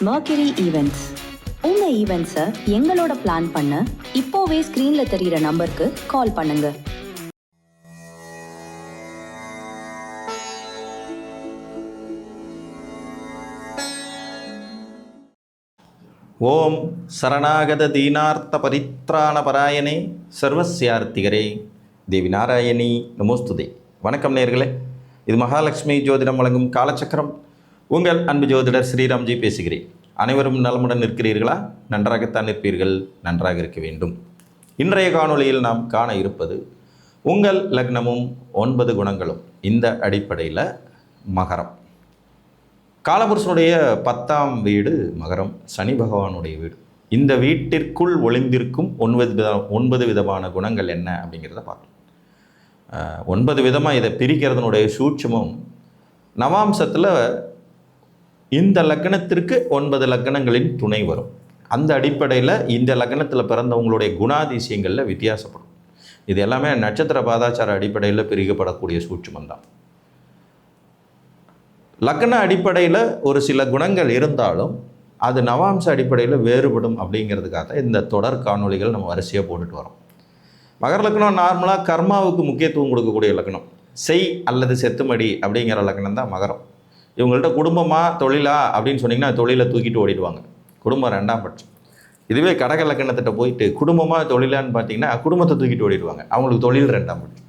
Mercury Events. உங்க ஈவெண்ட்ஸை எங்களோட plan பண்ண இப்போவே ஸ்க்ரீன்ல தெரியிற நம்பருக்கு கால் பண்ணுங்க. ஓம் சரணாகத தீனார்த்த பரித்ராண பராயணே சர்வஸ்யார்த்திகரே தேவி நாராயணி நமோஸ்துதே. வணக்கம் நேயர்களே, இது மகாலட்சுமி ஜோதிடம் வழங்கும் காலச்சக்கரம். உங்கள் அன்பு ஜோதிடர் ஸ்ரீராம்ஜி பேசுகிறேன். அனைவரும் நலமுடன் இருக்கிறீர்களா? நன்றாகத்தான் இருப்பீர்கள், நன்றாக இருக்க வேண்டும். இன்றைய காணொளியில் நாம் காண இருப்பது உங்கள் லக்னமும் 9 குணங்களும். இந்த அடிப்படையில் மகரம், காலபுருஷனுடைய 10ஆம் வீடு மகரம், சனி பகவானுடைய வீடு. இந்த வீட்டிற்குள் ஒளிந்திருக்கும் 9 விதமான குணங்கள் என்ன அப்படிங்கிறத பார்க்கலாம். 9 விதமாக இதை பிரிக்கிறதுனுடைய சூட்சமும் நவாம்சத்தில் இந்த லக்னத்திற்கு 9 லக்னங்களின் துணை வரும். அந்த அடிப்படையில் இந்த லக்னத்தில் பிறந்தவங்களுடைய குணாதிசயங்களில் வித்தியாசப்படும். இது எல்லாமே நட்சத்திர பாதாச்சார அடிப்படையில் பிரிக்கப்படக்கூடிய சூட்சமம் தான். லக்ன அடிப்படையில் ஒரு சில குணங்கள் இருந்தாலும் அது நவாம்ச அடிப்படையில் வேறுபடும். அப்படிங்கிறதுக்காக இந்த தொடர் காணொளிகள் நம்ம வரிசையாக போட்டுட்டு வரோம். மகர லக்னம் நார்மலாக கர்மாவுக்கு முக்கியத்துவம் கொடுக்கக்கூடிய லக்னம். செய் அல்லது செத்துமடி அப்படிங்கிற லக்னம் தான் மகரம். இவங்கள்ட்ட குடும்பமாக தொழிலா அப்படின்னு சொன்னிங்கன்னா தொழிலை தூக்கிட்டு ஓடிடுவாங்க. குடும்பம் 2ஆம் பட்சம். இதுவே கடக லக்னத்திட்ட போயிட்டு குடும்பமாக தொழிலான்னு பார்த்தீங்கன்னா குடும்பத்தை தூக்கிட்டு ஓடிடுவாங்க. அவங்களுக்கு தொழில் 2ஆம் பட்சம்.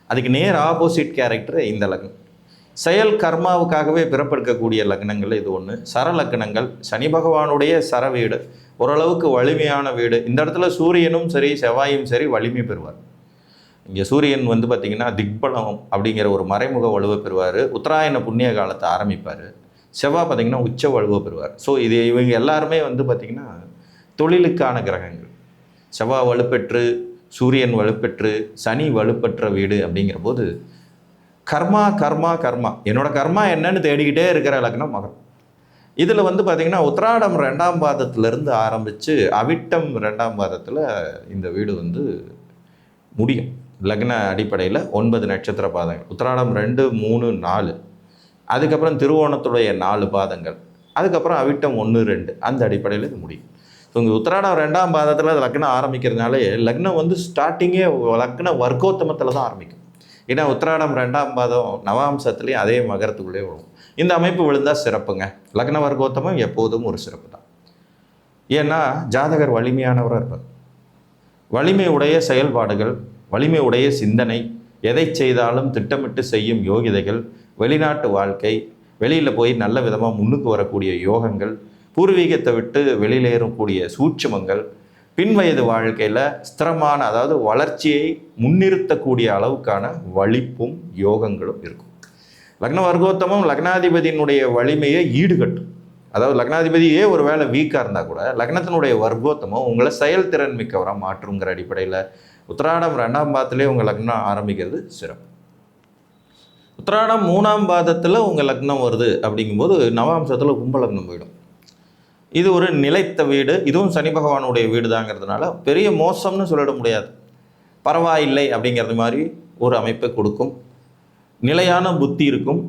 அதுக்கு நேர் ஆப்போசிட் கேரக்டர் இந்த லக்னம். செயல் கர்மாவுக்காகவே பிறப்பெடுக்கக்கூடிய லக்னங்கள் இது ஒன்று. சர லக்னங்கள், சனி பகவானுடைய சர வீடு, ஓரளவுக்கு வலிமையான வீடு. இந்த இடத்துல சூரியனும் சரி செவ்வாயும் சரி வலிமை பெறுவார். இங்கே சூரியன் பார்த்திங்கன்னா திக்பலம் அப்படிங்கிற ஒரு மறைமுக வலுவை பெறுவார். உத்தராயண புண்ணிய காலத்தை ஆரம்பிப்பார். செவ்வாய் பார்த்திங்கன்னா உச்ச வலுவை பெறுவார். ஸோ இது இவங்க எல்லாருமே பார்த்திங்கன்னா தொழிலுக்கான கிரகங்கள். செவ்வாய் வலுப்பெற்று, சூரியன் வலுப்பெற்று, சனி வலுப்பெற்ற வீடு அப்படிங்கிற போது கர்மா கர்மா கர்மா என்னோடய கர்மா என்னன்னு தேடிக்கிட்டே இருக்கிற லக்னம் மகரம். இதில் பார்த்திங்கன்னா உத்திராடம் 2ஆம் பாதத்திலிருந்து ஆரம்பித்து அவிட்டம் 2ஆம் பாதத்தில் இந்த வீடு முடியும். லக்ன அடிப்படையில் 9 நட்சத்திர பாதங்கள். உத்திராடம் 2, 3, 4, அதுக்கப்புறம் திருவோணத்துடைய 4 பாதங்கள், அதுக்கப்புறம் அவிட்டம் 1, 2, அந்த அடிப்படையில் இது முடியும். ஸோ இங்கே உத்திராடம் 2ஆம் பாதத்தில் லக்னம் ஆரம்பிக்கிறதுனாலே லக்னம் ஸ்டார்டிங்கே லக்ன வர்க்கோத்தமத்தில் தான் ஆரம்பிக்கும். ஏன்னா உத்திராடம் 2ஆம் பாதம் நவாம்சத்துலேயும் அதே மகரத்துக்குள்ளே விழும். இந்த அமைப்பு விழுந்தால் சிறப்புங்க. லக்ன வர்க்கோத்தமம் எப்போதும் ஒரு சிறப்பு தான். ஏன்னா ஜாதகர் வலிமையானவராக இருப்பார். வலிமை உடைய செயல்பாடுகள், வலிமை உடைய சிந்தனை, எதை செய்தாலும் திட்டமிட்டு செய்யும் யோகிதைகள், வெளிநாட்டு வாழ்க்கை, வெளியில் போய் நல்ல விதமாக முன்னுக்கு வரக்கூடிய யோகங்கள், பூர்வீகத்தை விட்டு வெளியிலேறக்கூடிய சூட்சமங்கள், பின்வயது வாழ்க்கையில் ஸ்திரமான அதாவது வளர்ச்சியை முன்னிறுத்தக்கூடிய அளவுக்கான வலிப்பும் யோகங்களும் இருக்கும். லக்ன வர்க்கோத்தமம் லக்னாதிபதியினுடைய வலிமையை ஈடுகட்டும். அதாவது லக்னாதிபதியே ஒரு வேளை வீக்காக இருந்தால் கூட லக்னத்தினுடைய வர்க்கோத்தமம் உங்களை செயல்திறன் மிக்கவராக மாற்றுங்கிற அடிப்படையில் உத்திராடம் 2ஆம் பாதத்திலே உங்கள் லக்னம் ஆரம்பிக்கிறது சிறப்பு. உத்திராடம் 3ஆம் பாதத்தில் உங்கள் லக்னம் வருது அப்படிங்கும்போது நவாம்சத்தில் கும்பலக்னம் போயிடும். இது ஒரு நிலைத்த வீடு. இதுவும் சனி பகவானுடைய வீடு தாங்கிறதுனால பெரிய மோசம்னு சொல்லிட முடியாது. பரவாயில்லை அப்படிங்கிறது மாதிரி ஒரு அமைப்பை கொடுக்கும். நிலையான புத்தி இருக்கும்.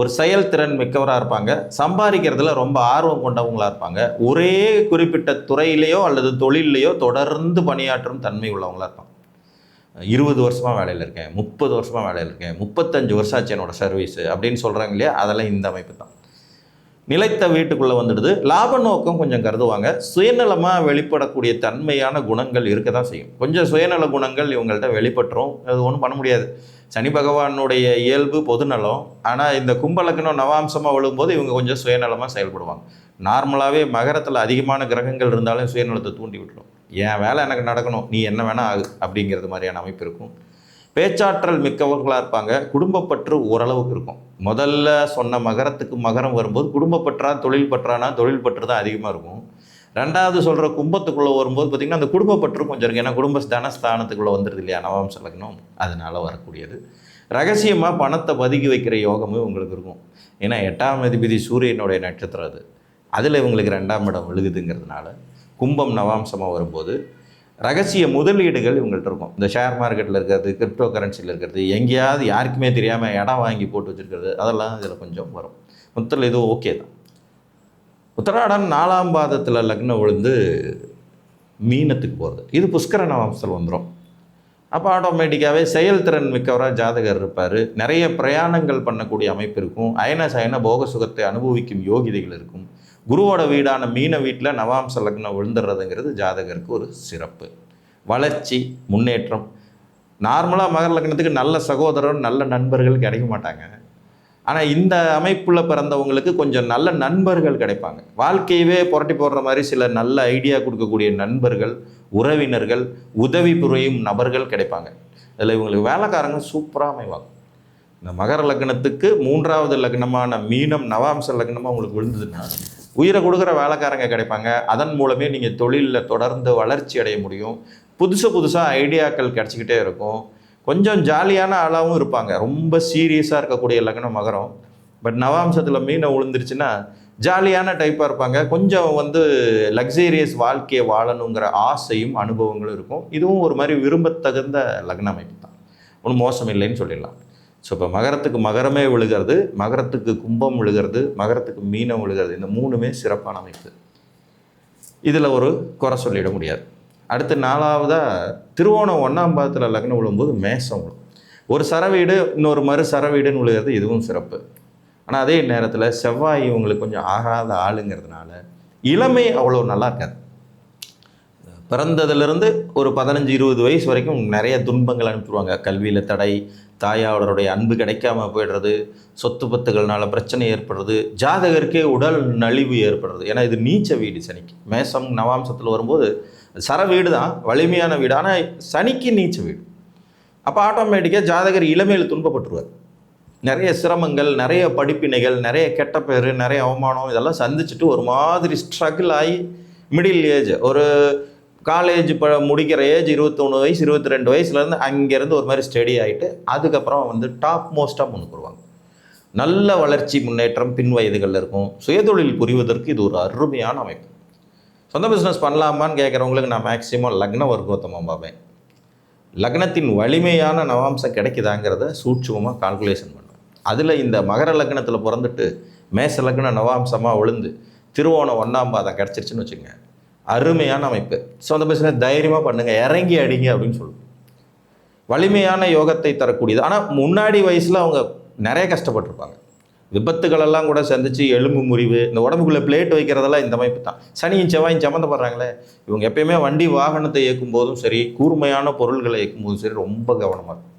ஒரு செயல்திறன் மிக்கவராக இருப்பாங்க. சம்பாதிக்கிறதுல ரொம்ப ஆர்வம் கொண்டவங்களாக இருப்பாங்க. ஒரே குறிப்பிட்ட துறையிலையோ அல்லது தொழிலையோ தொடர்ந்து பணியாற்றும் தன்மை உள்ளவங்களாக இருப்பாங்க. 20 வருஷமாக வேலையில் இருக்கேன், 30 வருஷமாக வேலையில் இருக்கேன், 35 வருஷம் ஆச்சு என்னோடய சர்வீஸு அப்படின்னு சொல்கிறாங்க இல்லையா, அதெல்லாம் இந்த அமைப்பு தான். நிலைத்த வீட்டுக்குள்ளே வந்துடுது. லாப நோக்கம் கொஞ்சம் கருதுவாங்க. சுயநலமாக வெளிப்படக்கூடிய தன்மையான குணங்கள் இருக்க தான் செய்யும். கொஞ்சம் சுயநல குணங்கள் இவங்கள்ட்ட வெளிப்பட்டுரும். அது ஒன்றும் பண்ண முடியாது. சனி பகவானுடைய இயல்பு பொதுநலம். ஆனால் இந்த கும்பலக்கணம் நவாம்சமாக விழும்போது இவங்க கொஞ்சம் சுயநலமாக செயல்படுவாங்க. நார்மலாகவே மகரத்தில் அதிகமான கிரகங்கள் இருந்தாலும் சுயநலத்தை தூண்டி விட்டுரும். என் வேலை எனக்கு நடக்கணும், நீ என்ன வேணால் ஆகு அப்படிங்கிறது மாதிரியான அமைப்பு இருக்கும். பேச்சாற்றல் மிக்கவர்களாக இருப்பாங்க. குடும்பப்பற்று ஓரளவுக்கு இருக்கும். முதல்ல சொன்ன மகரத்துக்கு மகரம் வரும்போது குடும்பப்பற்றா தொழில் பற்றானா தொழில் பற்று தான் அதிகமாக இருக்கும். 2வது சொல்கிற கும்பத்துக்குள்ளே வரும்போது பார்த்திங்கன்னா அந்த குடும்பப்பற்று கொஞ்சம் இருக்குது. ஏன்னா குடும்ப தனஸ்தானத்துக்குள்ளே வந்துடுது இல்லையா நவாம்ச லக்னம், அதனால் வரக்கூடியது. ரகசியமாக பணத்தை பதுக்கி வைக்கிற யோகமும் உங்களுக்கு இருக்கும். ஏன்னா 8ஆம் அதிபதி சூரியனுடைய நட்சத்திரம் அது. அதில் இவங்களுக்கு 2ஆம் இடம் விழுகுதுங்கிறதுனால கும்பம் நவாம்சமாக வரும்போது ரகசிய முதலீடுகள் இவங்கள்ட்ட இருக்கும். இந்த ஷேர் மார்க்கெட்டில் இருக்கிறது, கிரிப்டோ கரன்சியில் இருக்கிறது, எங்கேயாவது யாருக்குமே தெரியாமல் இடம் வாங்கி போட்டு வச்சுருக்கிறது, அதெல்லாம் இதில் கொஞ்சம் வரும். மொத்தத்தில் இதுவும் ஓகே தான். உத்திராடம் 4ஆம் பாதத்தில் லக்னம் விழுந்து மீனத்துக்கு போகிறது, இது புஷ்கர நவாம்சத்தில் வந்துடும். அப்போ ஆட்டோமேட்டிக்காகவே செயல்திறன் மிக்கவராக ஜாதகர் இருப்பார். நிறைய பிரயாணங்கள் பண்ணக்கூடிய அமைப்பு இருக்கும். அயன சயன போக சுகத்தை அனுபவிக்கும் யோகிதைகள் இருக்கும். குருவோட வீடான மீன வீட்டில் நவாம்ச லக்னம் விழுந்துடுறதுங்கிறது ஜாதகருக்கு ஒரு சிறப்பு. வளர்ச்சி, முன்னேற்றம். நார்மலாக மகர லக்னத்துக்கு நல்ல சகோதரர், நல்ல நண்பர்கள் கிடைக்க மாட்டாங்க. ஆனால் இந்த அமைப்பில் பிறந்தவங்களுக்கு கொஞ்சம் நல்ல நண்பர்கள் கிடைப்பாங்க. வாழ்க்கையவே புரட்டி போடுற மாதிரி சில நல்ல ஐடியா கொடுக்கக்கூடிய நண்பர்கள், உறவினர்கள், உதவி புரியும் நபர்கள் கிடைப்பாங்க. அதில் இவங்களுக்கு வேலைக்காரங்க சூப்பராக அமைவாங்க. இந்த மகர லக்னத்துக்கு 3ஆவது லக்னமான மீனம் நவாம்ச லக்னமாக உங்களுக்கு விழுந்ததுன்னா உயிரை கொடுக்குற வேலைக்காரங்க கிடைப்பாங்க. அதன் மூலமே நீங்கள் தொழிலில் தொடர்ந்து வளர்ச்சி அடைய முடியும். புதுசாக ஐடியாக்கள் கிடச்சிக்கிட்டே இருக்கும். கொஞ்சம் ஜாலியான ஆளாகவும் இருப்பாங்க. ரொம்ப சீரியஸாக இருக்கக்கூடிய லக்னம் மகரம். பட் நவாம்சத்தில் மீனை விழுந்துருச்சுன்னா ஜாலியான டைப்பாக இருப்பாங்க. கொஞ்சம் லக்ஸீரியஸ் வாழ்க்கையை வாழணுங்கிற ஆசையும் அனுபவங்களும் இருக்கும். இதுவும் ஒரு மாதிரி விரும்பத்தகுந்த லக்ன அமைப்பு தான், ஒன்றும் மோசம் இல்லைன்னு சொல்லிடலாம். ஸோ இப்போ மகரத்துக்கு மகரமே விழுகிறது, மகரத்துக்கு கும்பம் விழுகிறது, மகரத்துக்கு மீனம் விழுகிறது. இந்த 3மே சிறப்பான அமைப்பு. இதில் ஒரு குறை சொல்லிட முடியாது. அடுத்து 4ஆவதாக திருவோணம் 1ஆம் பாதத்தில் லக்னம் விழும்போது மேசம் விழும். ஒரு சரவீடு இன்னொரு மறு சரவீடுன்னு விழுகிறது, இதுவும் சிறப்பு. ஆனால் அதே நேரத்தில் செவ்வாய் இவங்களுக்கு கொஞ்சம் ஆகாத ஆளுங்கிறதுனால இளமை அவ்வளோ நல்லா இருக்காது. பிறந்ததுலேருந்து ஒரு 15-20 வயசு வரைக்கும் நிறைய துன்பங்கள் அனுப்பிடுவாங்க. கல்வியில் தடை, தாயாளருடைய அன்பு கிடைக்காம போய்டுறது, சொத்து பத்துகள்னால பிரச்சனை ஏற்படுறது, ஜாதகருக்கே உடல் நலிவு ஏற்படுறது. ஏன்னா இது நீச்ச வீடு சனிக்கு. மேசம் நவாம்சத்தில் வரும்போது சர வீடு தான், வலிமையான வீடு. ஆனால் சனிக்கு நீச்ச வீடு. அப்போ ஆட்டோமேட்டிக்காக ஜாதகர் இளமையில் துன்பப்பட்டுருவார். நிறைய சிரமங்கள், நிறைய படிப்பினைகள், நிறைய கெட்ட பேர், நிறைய அவமானம் இதெல்லாம் சந்திச்சுட்டு ஒரு மாதிரி ஸ்ட்ரகிள் ஆகி மிடில் ஏஜ், ஒரு காலேஜ் முடிக்கிற ஏஜ் 21 வயசு 22 வயசுலேருந்து அங்கேருந்து ஒரு மாதிரி ஸ்டடி ஆகிட்டு அதுக்கப்புறம் டாப் மோஸ்ட்டாக முன்னுக்கு வருவாங்க. நல்ல வளர்ச்சி, முன்னேற்றம் பின் வயதுகளில் இருக்கும். சுயதொழில் புரிவதற்கு இது ஒரு அருமையான அமைப்பு. சொந்த பிஸ்னஸ் பண்ணலாமான்னு கேட்குறவங்களுக்கு நான் மேக்ஸிமம் லக்ன வர்க்கோத்தமம் பார்ப்பேன். லக்னத்தின் வலிமையான நவாம்சம் கிடைக்குதாங்கிறத சூட்சுமமாக கால்குலேஷன் பண்ணுவேன். அதில் இந்த மகர லக்னத்தில் பிறந்துட்டு மேச லக்ன நவாம்சமாக விழுந்து திருவோணம் 1ஆம் பாதம் கிடச்சிருச்சுன்னு வச்சுக்கோங்க, அருமையான அமைப்பு. சொந்த பிஸ்னஸ் தைரியமாக பண்ணுங்கள், இறங்கி அடிங்க அப்படின்னு சொல்லுவோம். வலிமையான யோகத்தை தரக்கூடியது. ஆனால் முன்னாடி வயசில் அவங்க நிறைய கஷ்டப்பட்டிருப்பாங்க. விபத்துகளெல்லாம் கூட சந்தித்து எலும்பு முறிவு, இந்த உடம்புக்குள்ளே பிளேட் வைக்கிறதெல்லாம் இந்த அமைப்பு தான். சனியும் செவ்வாயும் சம்மந்தப்படுறாங்களே, இவங்க எப்பயுமே வண்டி வாகனத்தை இயக்கும் போதும் சரி, கூர்மையான பொருள்களை இயக்கும் போதும் சரி ரொம்ப கவனமாக இருக்கும்.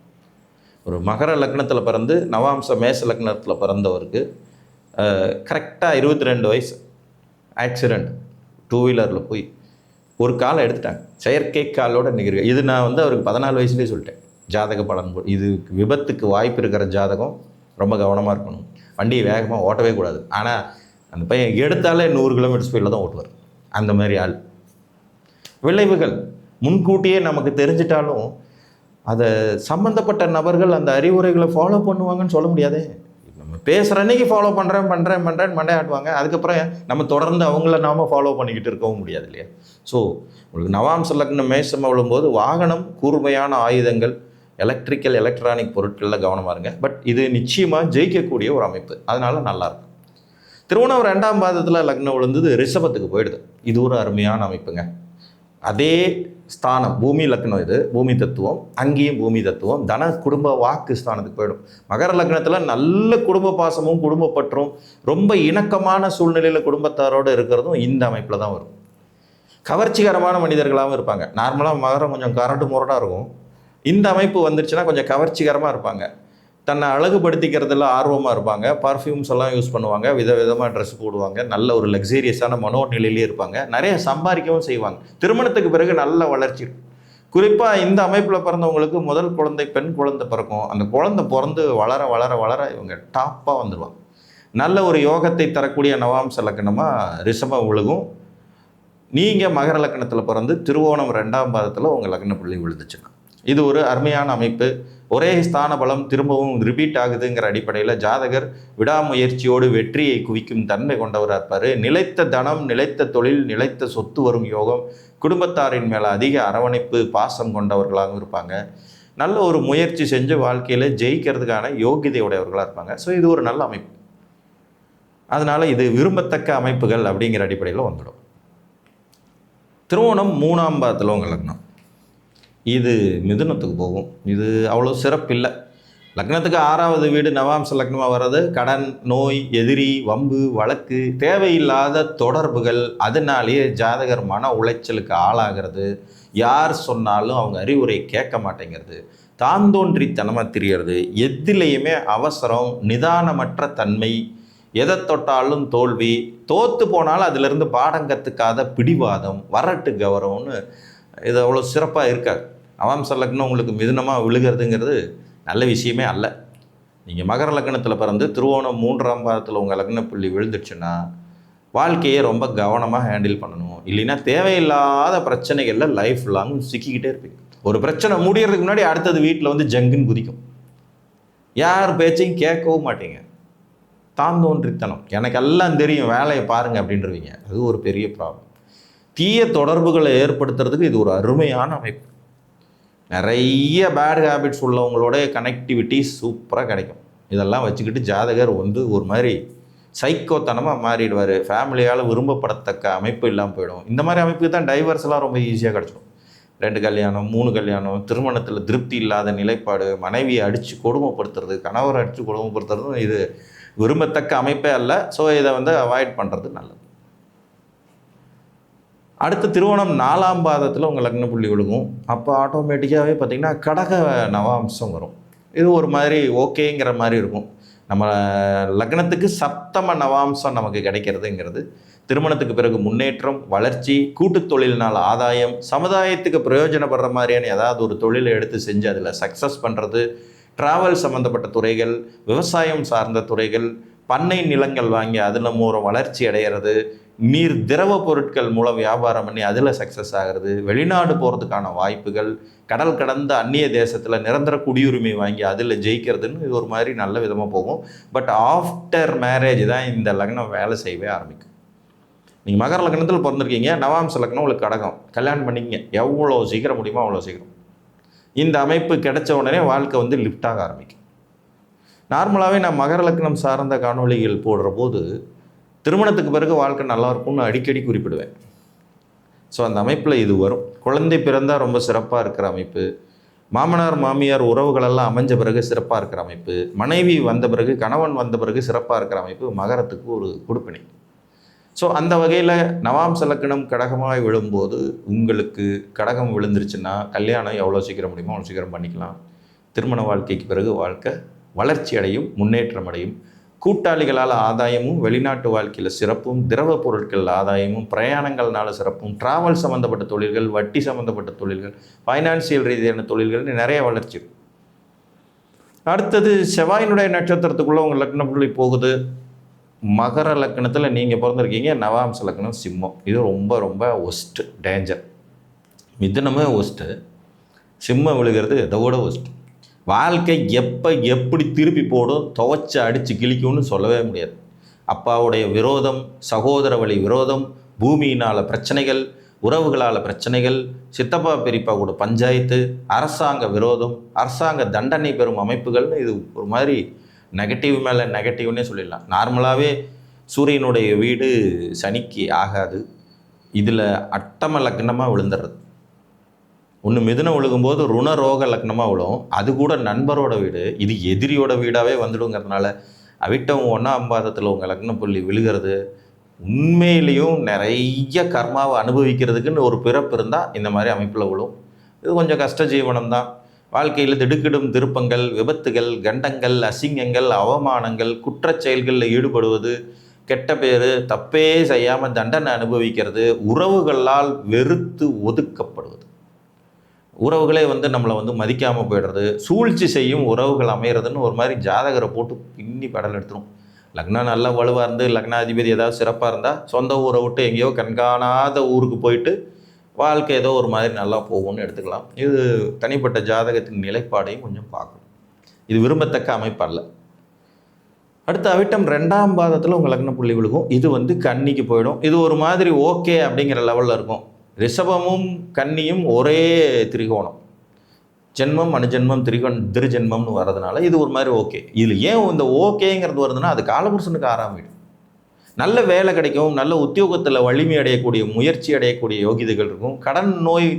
ஒரு மகர லக்னத்தில் பிறந்து நவாம்ச மேச லக்னத்தில் பிறந்தவருக்கு கரெக்டாக 22 வயசு ஆக்சிடெண்ட், 2 வீலரில் போய் ஒரு காலை எடுத்துட்டாங்க. செயற்கை காலோட நிகழ்வு. இது நான் அவருக்கு 14 வயசுலேயே சொல்லிட்டேன். ஜாதக பலன் இது விபத்துக்கு வாய்ப்பு இருக்கிற ஜாதகம், ரொம்ப கவனமாக இருக்கணும். வண்டியை வேகமாக ஓட்டவே கூடாது. ஆனால் அந்த பையன் எடுத்தாலே 100 கிலோமீட்டர் ஸ்பீடில் தான் ஓட்டுவார். அந்த மாதிரி ஆள். விளைவுகள் முன்கூட்டியே நமக்கு தெரிஞ்சிட்டாலும் அதை சம்மந்தப்பட்ட நபர்கள் அந்த அறிவுரைகளை ஃபாலோ பண்ணுவாங்கன்னு சொல்ல முடியாதே. நம்ம பேசுகிற அன்னைக்கு ஃபாலோ பண்ணுறேன் மண்டையாட்டுவாங்க. அதுக்கப்புறம் நம்ம தொடர்ந்து அவங்கள நாம் ஃபாலோ பண்ணிக்கிட்டு இருக்கவும் முடியாது இல்லையா? ஸோ உங்களுக்கு நவாம்ச லக்னம் மேசமாக விழும்போது வாகனம், கூர்மையான ஆயுதங்கள், எலக்ட்ரிக்கல் எலக்ட்ரானிக் பொருட்களில் கவனமாக இருங்க. பட் இது நிச்சயமாக ஜெயிக்கக்கூடிய ஒரு அமைப்பு. அதனால் நல்லாயிருக்கும். திருவோணம் 2ஆம் பாதத்தில் லக்னம் விழுந்தது ரிஷபத்துக்கு போயிடுது. இது ஒரு அருமையான அமைப்புங்க. அதே ஸ்தானம் பூமி லக்னம், இது பூமி தத்துவம், அங்கேயும் பூமி தத்துவம். தன குடும்ப வாக்கு ஸ்தானத்துக்கு போயிடும். மகர லக்னத்தில் நல்ல குடும்ப பாசமும் குடும்பப்பற்றும் ரொம்ப இணக்கமான சூழ்நிலையில் குடும்பத்தாரோடு இருக்கிறதும் இந்த அமைப்பில் தான் வரும். கவர்ச்சிகரமான மனிதர்களாகவும் இருப்பாங்க. நார்மலாக மகரம் கொஞ்சம் கரண்டு முரடாக இருக்கும். இந்த அமைப்பு வந்துருச்சுன்னா கொஞ்சம் கவர்ச்சிகரமாக இருப்பாங்க. தன்னை அழகுபடுத்திக்கிறதுல ஆர்வமாக இருப்பாங்க. பர்ஃப்யூம்ஸ் எல்லாம் யூஸ் பண்ணுவாங்க. விதவிதமாக ட்ரெஸ் போடுவாங்க. நல்ல ஒரு லக்ஸீரியஸான மனோநிலையிலே இருப்பாங்க. நிறைய சம்பாதிக்கவும் செய்வாங்க. திருமணத்துக்கு பிறகு நல்ல வளர்ச்சி. குறிப்பாக இந்த அமைப்பில் பிறந்தவங்களுக்கு முதல் குழந்தை பெண் குழந்தை பிறக்கும். அந்த குழந்தை பிறந்து வளர வளர வளர இவங்க டாப்பாக வந்துடுவாங்க. நல்ல ஒரு யோகத்தை தரக்கூடிய நவாம்ச லக்னமாக ரிஷபம் விழுகும். நீங்கள் மகர லக்னத்தில் பிறந்து திருவோணம் 2ஆம் பாதத்தில் உங்கள் லக்ன புள்ளி விழுந்துச்சுன்னா இது ஒரு அருமையான அமைப்பு. ஒரே ஸ்தான பலம் திரும்பவும் ரிப்பீட் ஆகுதுங்கிற அடிப்படையில் ஜாதகர் விடாமுயற்சியோடு வெற்றியை குவிக்கும் தன்மை கொண்டவராக இருப்பார். நிலைத்த தனம், நிலைத்த தொழில், நிலைத்த சொத்து வரும் யோகம், குடும்பத்தாரின் மேலே அதிக அரவணைப்பு, பாசம் கொண்டவர்களாகவும் இருப்பாங்க. நல்ல ஒரு முயற்சி செஞ்சு வாழ்க்கையில் ஜெயிக்கிறதுக்கான யோகிதை உடையவர்களாக இருப்பாங்க. ஸோ இது ஒரு நல்ல அமைப்பு. அதனால் இது விரும்பத்தக்க அமைப்புகள் அப்படிங்கிற அடிப்படையில் வந்துடும். திருவோணம் 3ஆம் பாதத்தில் உங்கள் லக்னம், இது மிதுனத்துக்கு போகும். இது அவ்வளோ சிறப்பில்லை. லக்னத்துக்கு 6வது வீடு நவாம்ச லக்னமாக வர்றது கடன், நோய், எதிரி, வம்பு, வழக்கு, தேவையில்லாத தொடர்புகள், அதனாலேயே ஜாதகர் மன உளைச்சலுக்கு ஆளாகிறது. யார் சொன்னாலும் அவங்க அறிவுரை கேட்க மாட்டேங்கிறது, தான் தோன்றித்தனமாக திரியறது, எதிலையுமே அவசரம், நிதானமற்ற தன்மை, எதை தொட்டாலும் தோல்வி, தோற்று போனாலும் அதிலிருந்து பாடம் கற்றுக்காத பிடிவாதம், வரட்டு கௌரவம்னு இது அவ்வளோ சிறப்பாக இருக்காது. நவாம்ச லக்னம் உங்களுக்கு மிதுனமாக விழுகிறதுங்கிறது நல்ல விஷயமே அல்ல. நீங்கள் மகர லக்னத்தில் பிறந்து திருவோணம் 3ஆம் பாதத்தில் உங்கள் லக்ன புள்ளி விழுந்துச்சுன்னா வாழ்க்கையை ரொம்ப கவனமாக ஹேண்டில் பண்ணணும். இல்லைன்னா தேவையில்லாத பிரச்சனைகளில் லைஃப் லாங் சிக்கிக்கிட்டே இருப்பீங்க. ஒரு பிரச்சனை முடியறதுக்கு முன்னாடி அடுத்தது வீட்டில் வந்து ஜங்குன்னு குதிக்கும். யார் பேச்சையும் கேட்கவும் மாட்டீங்க. தான் தோன்றித்தனம், எனக்கு எல்லாம் தெரியும், வேலையை பாருங்கள் அப்படின்றவீங்க. அது ஒரு பெரிய ப்ராப்ளம். தீய தொடர்புகளை ஏற்படுத்துறதுக்கு இது ஒரு அருமையான அமைப்பு. நிறைய பேட் ஹேபிட்ஸ் உள்ளவங்களோட கனெக்டிவிட்டி சூப்பராக கிடைக்கும். இதெல்லாம் வச்சுக்கிட்டு ஜாதகர் வந்து ஒரு மாதிரி சைக்கோத்தனமாக மாறிடுவார். ஃபேமிலியால் விரும்பப்படத்தக்க அமைப்பு இல்லாமல் போயிடும். இந்த மாதிரி அமைப்புக்கு தான் டைவர்ஸ்லாம் ரொம்ப ஈஸியாக கிடச்சிடும். 2 கல்யாணம், 3 கல்யாணம், திருமணத்தில் திருப்தி இல்லாத நிலைப்பாடு, மனைவியை அடித்து கொடுமைப்படுத்துறது, கணவரை அடித்து கொடுமைப்படுத்துறதும் இது விரும்பத்தக்க அமைப்பே அல்ல. ஸோ இதை வந்து அவாய்ட் பண்ணுறது நல்லது. அடுத்து திருவோணம் 4ஆம் பாதத்தில் உங்கள் லக்ன புள்ளி விழுகும். அப்போ ஆட்டோமேட்டிக்காகவே பார்த்திங்கன்னா கடக நவாம்சம் வரும். இது ஒரு மாதிரி ஓகேங்கிற மாதிரி இருக்கும். நம்ம லக்னத்துக்கு சப்தம நவாம்சம் நமக்கு கிடைக்கிறதுங்கிறது திருமணத்துக்கு பிறகு முன்னேற்றம், வளர்ச்சி, கூட்டு தொழிலினால் ஆதாயம், சமுதாயத்துக்கு பிரயோஜனப்படுற மாதிரியான ஏதாவது ஒரு தொழிலை எடுத்து செஞ்சு அதில் சக்ஸஸ் பண்ணுறது, ட்ராவல் சம்மந்தப்பட்ட துறைகள், விவசாயம் சார்ந்த துறைகள், பண்ணை நிலங்கள் வாங்கி அதில் மூலம் வளர்ச்சி அடைகிறது, நீர் திரவ பொருட்கள் மூலம் வியாபாரம் பண்ணி அதில் சக்ஸஸ் ஆகிறது, வெளிநாடு போகிறதுக்கான வாய்ப்புகள், கடல் கடந்த அந்நிய தேசத்தில் நிரந்தர குடியுரிமை வாங்கி அதில் ஜெயிக்கிறதுன்னு இது ஒரு மாதிரி நல்ல விதமாக போகும். பட் ஆஃப்டர் மேரேஜ் தான் இந்த லக்னம் வேலை செய்யவே ஆரம்பிக்கும். நீங்கள் மகர லக்னத்தில் பிறந்திருக்கீங்க, நவாம்ச லக்னம் உங்களுக்கு கடகம், கல்யாணம் பண்ணிங்க, எவ்வளோ சீக்கிரம் முடியுமோ அவ்வளோ சீக்கிரம். இந்த அமைப்பு கிடைச்ச உடனே வாழ்க்கை வந்து லிஃப்டாக ஆரம்பிக்கும். நார்மலாகவே நான் மகர லக்னம் சார்ந்த காணொலிகள் போடுற போது திருமணத்துக்கு பிறகு வாழ்க்கை நல்லா இருக்கும்னு அடிக்கடி குறிப்பிடுவேன். ஸோ அந்த அமைப்பில் இது வரும். குழந்தை பிறந்தால் ரொம்ப சிறப்பாக இருக்கிற அமைப்பு, மாமனார் மாமியார் உறவுகளெல்லாம் அமைஞ்ச பிறகு சிறப்பாக இருக்கிற அமைப்பு, மனைவி வந்த பிறகு கணவன் வந்த பிறகு சிறப்பாக இருக்கிற அமைப்பு மகரத்துக்கு ஒரு கொடுப்பினை. ஸோ அந்த வகையில் நவாம்ச லக்னம் கடகமாக விழும்போது உங்களுக்கு கடகம் விழுந்துருச்சுன்னா கல்யாணம் எவ்வளோ சீக்கிரம் முடியுமோ அவ்வளோ சீக்கிரம் பண்ணிக்கலாம். திருமண வாழ்க்கைக்கு பிறகு வாழ்க்கை வளர்ச்சி அடையும், முன்னேற்றம் அடையும். கூட்டாளிகளால் ஆதாயமும், வெளிநாட்டு வாழ்க்கையில் சிறப்பும், திரவ பொருட்கள் ஆதாயமும், பிரயாணங்கள்னால சிறப்பும், ட்ராவல் சம்மந்தப்பட்ட தொழில்கள், வட்டி சம்மந்தப்பட்ட தொழில்கள், ஃபைனான்சியல் ரீதியான தொழில்கள்னு நிறைய வளர்ச்சி. அடுத்தது செவ்வாயினுடைய நட்சத்திரத்துக்குள்ளே உங்கள் லக்ன புள்ளி போகுது. மகர லக்னத்தில் நீங்கள் பிறந்திருக்கீங்க, நவாம்ச லக்னம் சிம்மம். இது ரொம்ப ரொம்ப ஒஸ்ட்டு, டேஞ்சர். மிதுனமே ஒஸ்ட்டு, சிம்மம் விழுகிறது இதோட ஒஸ்ட்டு. வாழ்க்கை எப்போ எப்படி திருப்பி போடும், துவைச்சி அடித்து கிழிக்கும்னு சொல்லவே முடியாது. அப்பாவுடைய விரோதம், சகோதர வழி விரோதம், பூமியினால் பிரச்சனைகள், உறவுகளால் பிரச்சனைகள், சித்தப்பா பெரியப்பா கூட பஞ்சாயத்து, அரசாங்க விரோதம், அரசாங்க தண்டனை பெறும் அமைப்புகள்னு இது ஒரு மாதிரி நெகட்டிவ் மேலே நெகட்டிவ்னே சொல்லிடலாம். நார்மலாகவே சூரியனுடைய வீடு சனிக்கு ஆகாது. இதில் அட்டம லக்னமாக விழுந்துடுறது. ஒன்று மிதுனம் விழுகும்போது ருணரோக லக்னமாக விழும். அது கூட நண்பரோட வீடு, இது எதிரியோட வீடாகவே வந்துடுங்கிறதுனால அவிட்டம் 1ஆம் பாதத்தில் உங்கள் லக்ன புள்ளி விழுகிறது. உண்மையிலையும் நிறைய கர்மாவை அனுபவிக்கிறதுக்குன்னு ஒரு பிறப்பு இருந்தால் இந்த மாதிரி அமைப்பில் விழும். இது கொஞ்சம் கஷ்ட ஜீவனம் தான். வாழ்க்கையில் திடுக்கிடும் திருப்பங்கள், விபத்துகள், கண்டங்கள், அசிங்கங்கள், அவமானங்கள், குற்றச் செயல்களில் ஈடுபடுவது, கெட்ட பேர், தப்பே செய்யாமல் தண்டனை அனுபவிக்கிறது, உறவுகளால் வெறுத்து ஒதுக்கப்படுவது, உறவுகளே வந்து நம்மளை வந்து மதிக்காமல் போய்டுறது, சூழ்ச்சி செய்யும் உறவுகள் அமைகிறதுன்னு ஒரு மாதிரி ஜாதகரை போட்டு பின்னி படல் எடுத்துரும். லக்னம் நல்லா வலுவாக இருந்து லக்னாதிபதி ஏதாவது சிறப்பாக இருந்தால் சொந்த ஊரை விட்டு எங்கேயோ கண்காணாத ஊருக்கு போயிட்டு வாழ்க்கை ஏதோ ஒரு மாதிரி நல்லா போகும்னு எடுத்துக்கலாம். இது தனிப்பட்ட ஜாதகத்தின் நிலைப்பாடையும் கொஞ்சம் பார்க்கணும். இது விரும்பத்தக்க அமைப்பு அல்ல. அடுத்து அவிட்டம் 2ஆம் பாதத்தில் உங்கள் லக்ன புள்ளி விழுகும். இது வந்து கன்னிக்கு போயிடும். இது ஒரு மாதிரி ஓகே அப்படிங்கிற லெவலில் இருக்கும். ரிஷபமும் கன்னியும் ஒரே திரிகோணம், ஜென்மம் அணுஜென்மம் திருஜென்மம்னு வர்றதுனால இது ஒரு மாதிரி ஓகே. இதில் ஏன் இந்த ஓகேங்கிறது வருதுன்னா அது காலபுருஷனுக்கு 6ஆம் வீடு. நல்ல வேலை கிடைக்கும், நல்ல உத்தியோகத்தில் வலிமை அடையக்கூடிய முயற்சி அடையக்கூடிய யோகிதைகள் இருக்கும். கடன் நோய்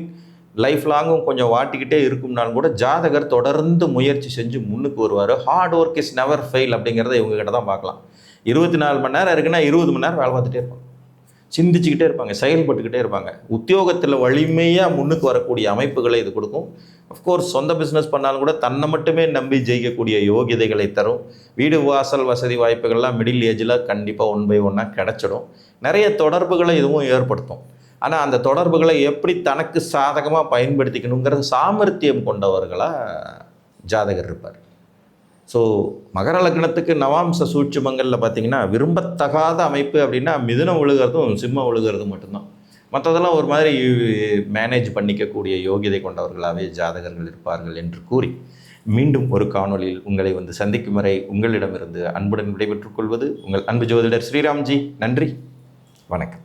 லைஃப் லாங்கும் கொஞ்சம் வாட்டிக்கிட்டே இருக்கும்னாலும் கூட ஜாதகர் தொடர்ந்து முயற்சி செஞ்சு முன்னுக்கு வருவார். Hard work is never fail அப்படிங்கிறத இவங்ககிட்ட தான் பார்க்கலாம். 24 மணி நேரம் இருக்குன்னா 20 மணி நேரம் வேலை பார்த்துட்டே இருப்பாங்க, சிந்திச்சுக்கிட்டே இருப்பாங்க, செயல்பட்டுக்கிட்டே இருப்பாங்க. உத்தியோகத்தில் வலிமையாக முன்னுக்கு வரக்கூடிய அமைப்புகளை இது கொடுக்கும். அஃப்கோர்ஸ் சொந்த பிஸ்னஸ் பண்ணாலும் கூட தன்னை மட்டுமே நம்பி ஜெயிக்கக்கூடிய யோகிதைகளை தரும். வீடு வாசல் வசதி வாய்ப்புகள்லாம் மிடில் ஏஜில் கண்டிப்பாக 1 by 1 கிடச்சிடும். நிறைய தொடர்புகளை இதுவும் ஏற்படுத்தும். ஆனால் அந்த தொடர்புகளை எப்படி தனக்கு சாதகமாக பயன்படுத்திக்கணுங்கிறது சாமர்த்தியம் கொண்டவர்களாக ஜாதகர் இருப்பார். ஸோ மகர லக்னத்துக்கு நவாம்ச சூட்சுமங்களில் பார்த்திங்கன்னா விரும்பத்தகாத அமைப்பு அப்படின்னா மிதுனம் விழுகிறதும் சிம்மம் விழுகிறதும் மட்டும்தான். மற்றதெல்லாம் ஒரு மாதிரி மேனேஜ் பண்ணிக்கக்கூடிய யோகிதை கொண்டவர்களாகவே ஜாதகர்கள் இருப்பார்கள் என்று கூறி மீண்டும் ஒரு காணொளியில் உங்களை வந்து சந்திக்கும் வரை உங்களிடமிருந்து அன்புடன் விடைபெற்றுக் கொள்வது உங்கள் அன்பு ஜோதிடர் ஸ்ரீராம்ஜி. நன்றி, வணக்கம்.